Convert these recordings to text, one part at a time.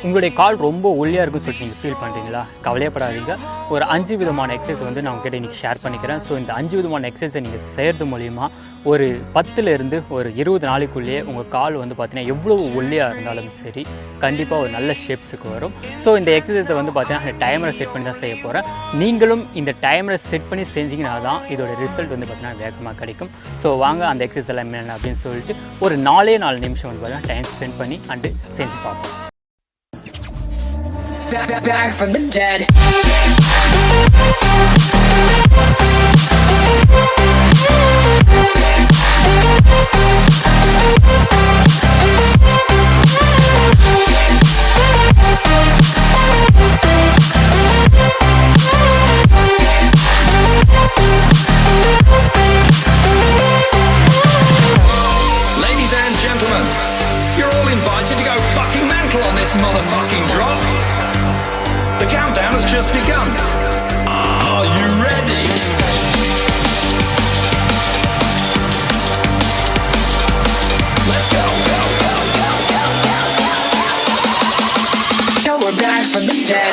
உங்களுடைய கால் ரொம்ப ஒல்லியாக இருக்குன்னு சொல்லிட்டு நீங்கள் ஃபீல் பண்ணுறீங்களா? கவலையப்படாதீங்க. ஒரு 5 விதமான எக்ஸசைஸ் வந்து நான் உங்ககிட்ட இன்றைக்கி ஷேர் பண்ணிக்கிறேன். ஸோ இந்த 5 விதமான எக்ஸசைஸை நீங்கள் செய்கிறது மூலிமா ஒரு 10லேருந்து ஒரு 20 நாளைக்குள்ளேயே உங்கள் கால் வந்து பார்த்தீங்கன்னா எவ்வளோ ஒல்லியாக இருந்தாலும் சரி கண்டிப்பாக ஒரு நல்ல ஷேப்ஸுக்கு வரும். ஸோ இந்த எக்ஸசைஸை வந்து பார்த்தீங்கன்னா டைமரை செட் பண்ணி தான் செய்ய போகிறேன். நீங்களும் இந்த டைமரை செட் பண்ணி செஞ்சிங்கன்னா தான் இதோட ரிசல்ட் வந்து பார்த்தீங்கன்னா வேகமாக கிடைக்கும். ஸோ வாங்க அந்த எக்ஸசைஸ் எல்லாம் என்ன அப்படின்னு சொல்லிட்டு ஒரு 4 நிமிஷம் வந்து பார்த்தீங்கன்னா டைம் ஸ்பெண்ட் பண்ணி அண்டு செஞ்சு பார்ப்போம். Back from the dead. Ladies and gentlemen, you're all invited to go fucking mental on this motherfucking drop. The countdown has just begun. Are you ready? Let's go, go, go, go, go, go, go. So we're back from the dead.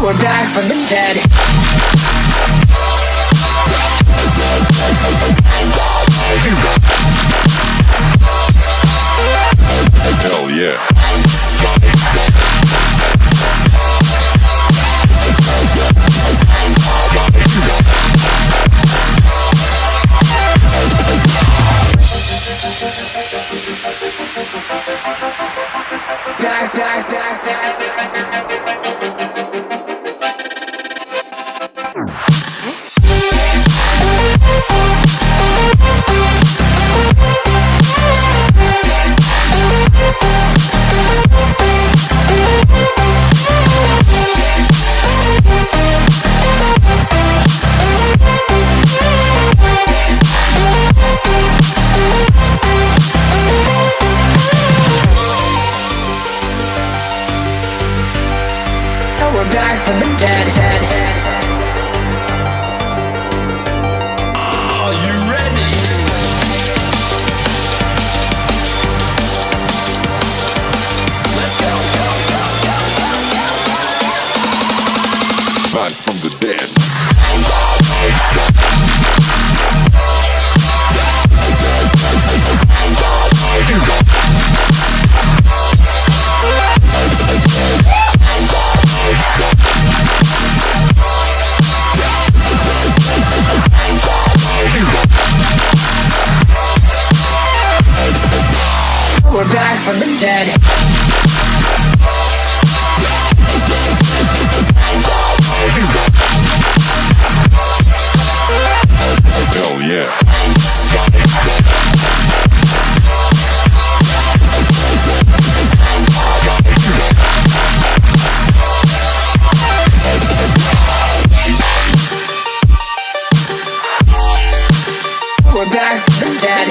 We're back from the dead. Hell yeah. Back. We're back from the dead. Are you ready? Let's go, go, go, go, go, go, go. Back from the dead. We're back from the dead. Hell yeah. We're back from the dead.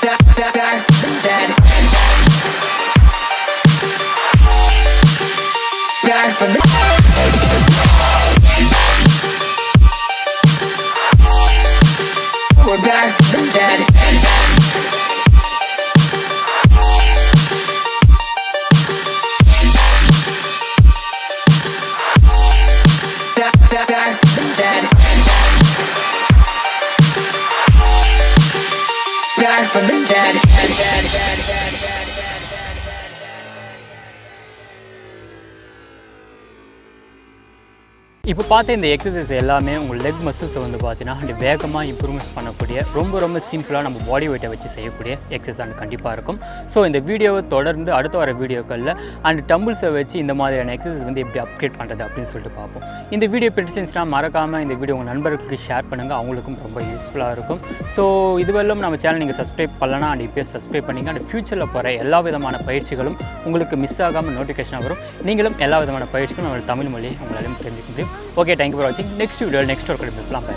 Back from the dead. Back from the We're back from the dead. Back from the dead. Back from the dead. இப்போ பார்த்த இந்த exercise எல்லாமே உங்கள் leg மசில்ஸை வந்து பார்த்தீங்கன்னா அந்த வேகமாக improvements பண்ணக்கூடிய ரொம்ப சிம்பிளாக நம்ம பாடி வெயிட்டை வச்சு செய்யக்கூடிய எக்ஸசைஸ் கண்டிப்பாக இருக்கும். ஸோ இந்த வீடியோவை தொடர்ந்து அடுத்த வர வீடியோக்களில் அண்ட் டம்பிள்ஸை வச்சு இந்த மாதிரியான எக்ஸசைஸ் வந்து எப்படி அப்கிரேட் பண்ணுறது அப்படின்னு சொல்லிட்டு பார்ப்போம். இந்த வீடியோ பிடிச்சிருந்துச்சுன்னா மறக்காமல் இந்த வீடியோ உங்கள் நண்பர்களுக்கு ஷேர் பண்ணுங்கள், அவங்களுக்கும் ரொம்ப யூஸ்ஃபுல்லாக இருக்கும். ஸோ இதுவரையிலும் நம்ம சேனல் நீங்கள் சப்ஸ்கிரைப் பண்ணலன்னா அண்ட் இப்போ சப்ஸ்கிரைப் பண்ணிங்க. அண்ட் ஃபியூச்சரில் போகிற எல்லா விதமான பயிற்சிகளும் உங்களுக்கு மிஸ் ஆகாமல் நோட்டிஃபிகேஷன் வரும். நீங்களும் எல்லா விதமான பயிற்சிகளும் நம்ம தமிழ் மொழியை உங்களாலும் தெரிஞ்சுக்க முடியும். ஓகே, தேங்க்யூ ஃபார் வாட்சிங். நெக்ஸ்ட் வீடியோ நெக்ஸ்ட் ஒர்க் எடுத்துக்கலாம்.